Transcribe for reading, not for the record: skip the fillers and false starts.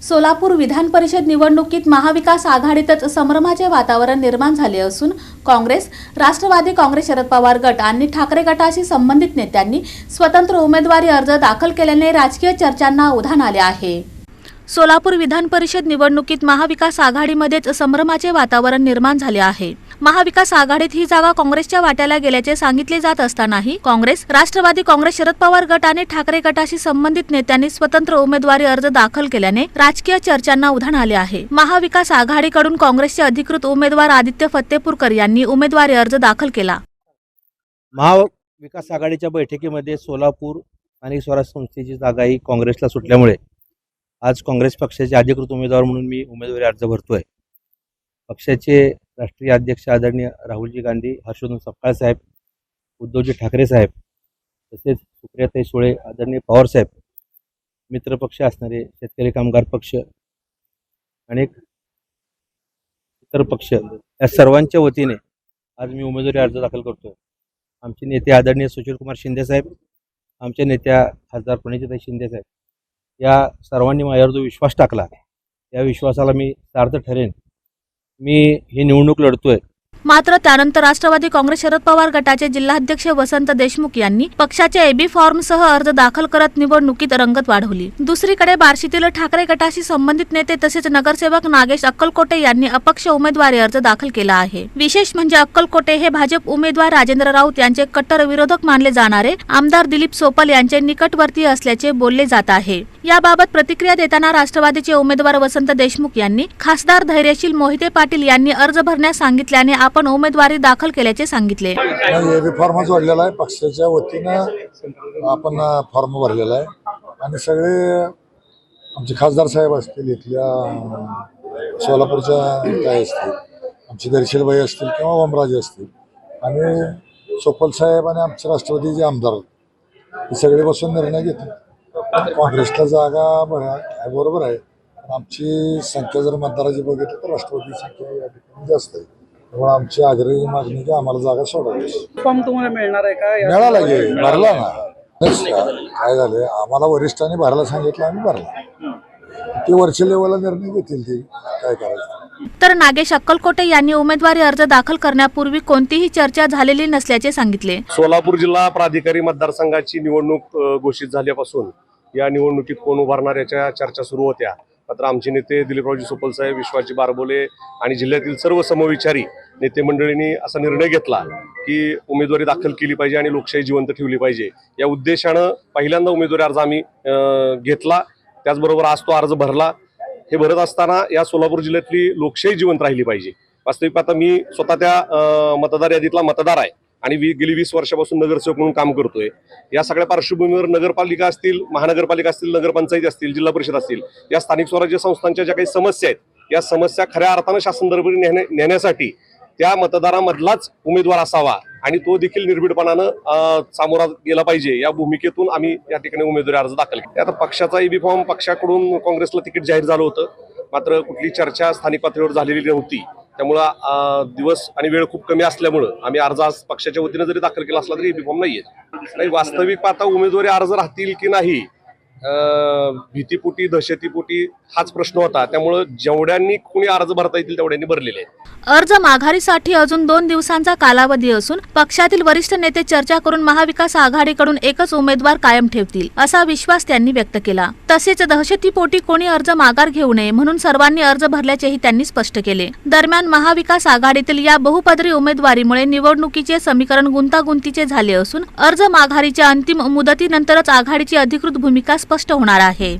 सोलापूर विधान परिषद निवडणुकीत महाविकास आघाडीतच संभ्रमाचे वातावरण निर्माण झाले असून काँग्रेस, राष्ट्रवादी काँग्रेस, शरद पवार गट आणि ठाकरे गटाशी संबंधित नेत्यांनी स्वतंत्र उमेदवारी अर्ज दाखल केल्याने राजकीय चर्चांना उधाण आले आहे। सोलापूर विधान परिषद निवडणुकीत महाविकास आघाडीमध्येच संभ्रमाचे वातावरण निर्माण झाले आहे। महाविकास आघाडीत ही जागा काँग्रेसच्या वाट्याला गेल्याचे सांगितले जात असतानाही काँग्रेस, राष्ट्रवादी काँग्रेस, शरद पवार गट आणि ठाकरे गटाशी संबंधित नेत्यांनी स्वतंत्र उमेदवारी अर्ज दाखल केल्याने राजकीय चर्चांना उधाण आले आहे। महाविकास आघाडीकडून काँग्रेसचे अधिकृत उमेदवार आदित्य फत्तेपूरकर यांनी उमेदवारी अर्ज दाखल केला। महाविकास आघाडीच्या बैठकीमध्ये सोलापूर आणि स्वराज्य संस्थेची जागा ही काँग्रेसला सुटल्यामुळे आज काँग्रेस पक्षाचे अधिकृत उमेदवार म्हणून मी उमेदवारी अर्ज भरतोय। पक्षाचे राष्ट्रीय अध्यक्ष आदरणीय राहुलजी गांधी, हर्षवर्धन सपकाळ साहेब, उद्धवजी ठाकरे साहेब, तसेच सुप्रियाताई सुळे, आदरणीय पवार साहेब, मित्रपक्ष असणारे शेतकरी कामगार पक्ष, अनेक इतर पक्ष, या सर्वांच्या वतीने आज मी उमेदवारी अर्ज दाखल करतोय। आमचे नेते आदरणीय सुशीलकुमार शिंदे साहेब, आमच्या नेत्या खासदार प्रणितीताई शिंदे साहेब, या सर्वांनी माझ्यावर जो विश्वास टाकला, या विश्वासाला मी सार्थ ठरेन। मी ही निवडणूक लढतोय। मात्र त्यानंतर राष्ट्रवादी काँग्रेस, शरद पवार गटाचे जिल्हाध्यक्ष वसंत देशमुख यांनी पक्षाच्या एबी फॉर्मसह अर्ज दाखल करत निवडणुकीत रंगत वाढवली। दुसरीकडे बार्शीतील ठाकरे गटाशी संबंधित नेते तसेच नगरसेवक नागेश अक्कलकोटे यांनी अपक्ष उमेदवारी अर्ज दाखल केला आहे। विशेष म्हणजे अक्कलकोटे हे भाजप उमेदवार राजेंद्र राऊत यांचे कट्टर विरोधक मानले जाणारे आमदार दिलीप सोपल यांचे निकटवर्तीय असल्याचे बोलले जात आहे। याबाबत प्रतिक्रिया देताना राष्ट्रवादीचे उमेदवार वसंत देशमुख यांनी खासदार धैर्यशील मोहिते पाटील यांनी अर्ज भरण्यास सांगितल्याने आपण उमेदवारी दाखल केल्याचे सांगितले। एबी फॉर्म जोडलेला आहे, पक्षाच्या वतीनं आपण फॉर्म भरलेला आहे आणि सगळे आमचे खासदार साहेब असतील, इथल्या सोलापूरच्या काय असतील, आमचे दर्शीलबाई असतील किंवा ओमराजे असतील आणि सोपल साहेब आणि आमचे राष्ट्रवादीचे आमदार, हे सगळे बसून निर्णय घेतले। काँग्रेसला जागा बरोबर आहे, पण आमची संख्या जर मतदाराची बघितली तर राष्ट्रवादी संख्या या ठिकाणी जास्त आहे, त्यामुळे आमची आग्रही मागणी की आम्हाला जागा सोडावी। फॉर्म तुम्हाला मिळणार आहे का? मिळाला की भरला ना। काय झालं, आम्हाला वरिष्ठांनी भरायला सांगितलं, आम्ही भरला। ते वरच्या लेवलला निर्णय घेतील ते काय करायचं। तर नागेश अक्कलकोटे यांनी उमेदवारी अर्ज दाखल करण्यापूर्वी कोणतीही चर्चा झालेली नसल्याचे सांगितले। सोलापूर जिल्हा प्राधिकारी मतदारसंघाची निवडणूक घोषित झाल्यापासून या निवडणुकीत कोण उभारणार याच्या चर्चा सुरू होत्या। मात्र आमचे नेते दिलीपरावजी सोपल साहेब, विश्वासजी बारबोले आणि जिल्ह्यातील सर्व समविचारी नेते मंडळींनी असा निर्णय घेतला की उमेदवारी दाखल केली पाहिजे आणि लोकशाही जिवंत ठेवली पाहिजे। या उद्देशानं पहिल्यांदा उमेदवारी अर्ज आम्ही घेतला, त्याचबरोबर आज तो अर्ज भरला। हे भरत असताना या सोलापूर जिल्ह्यातली लोकशाही जिवंत राहिली पाहिजे। वास्तविक आता मी स्वतः त्या मतदार यादीतला मतदार आहे आणि गेली 20 वर्षापासून नगरसेवक म्हणून काम करतोय। या सगळ्या पार्श्वभूमीवर नगरपालिका असतील, महानगरपालिका असतील, नगरपंचायती असतील, जिल्हा परिषद असतील, या स्थानिक स्वराज्य संस्थांच्या ज्या काही समस्या आहेत, या समस्या खऱ्या अर्थानं शासन दरबारी नेण्यासाठी त्या मतदारामधलाच उमेदवार असावा आणि तो देखील निर्भीडपणानं सामोरा गेला पाहिजे, या भूमिकेतून आम्ही या ठिकाणी उमेदवारी अर्ज दाखल केला। आता पक्षाचा एबी फॉर्म पक्षाकडून काँग्रेसला तिकीट जाहीर झालं होतं, मात्र कुठली चर्चा स्थानिक पातळीवर झालेली नव्हती। त्यामुळं दिवस आणि वेळ खूप कमी असल्यामुळं आम्ही अर्ज आज पक्षाच्या वतीनं जरी दाखल केला असला तरी एबी फॉर्म नाही। वास्तविक पाहता उमेदवारी अर्ज राहतील की नाही, भीतीपोटी दहशतीपोटी हाच प्रश्न होता। त्यामुळे जेवढ्यांनी कोणी अर्ज भरता येतील तेवढ्यांनी भरलेले आहेत। अर्ज माघारीसाठी अजून 2 दिवसांचा कालावधी असून पक्षातील वरिष्ठ नेते चर्चा करून महाविकास आघाडीकडून एकच उमेदवार कायम ठेवतील असा विश्वास त्यांनी व्यक्त केला। तसेच दहशतीपोटी कोणी अर्ज माघार घेऊ नये म्हणून सर्वांनी अर्ज भरल्याचेही त्यांनी स्पष्ट केले। दरम्यान महाविकास आघाडीतील या बहुपदरी उमेदवारीमुळे निवडणुकीचे समीकरण गुंतागुंतीचे झाले असून अर्ज माघारीच्या अंतिम मुदतीनंतरच आघाडीची अधिकृत भूमिका स्पष्ट होणार आहे।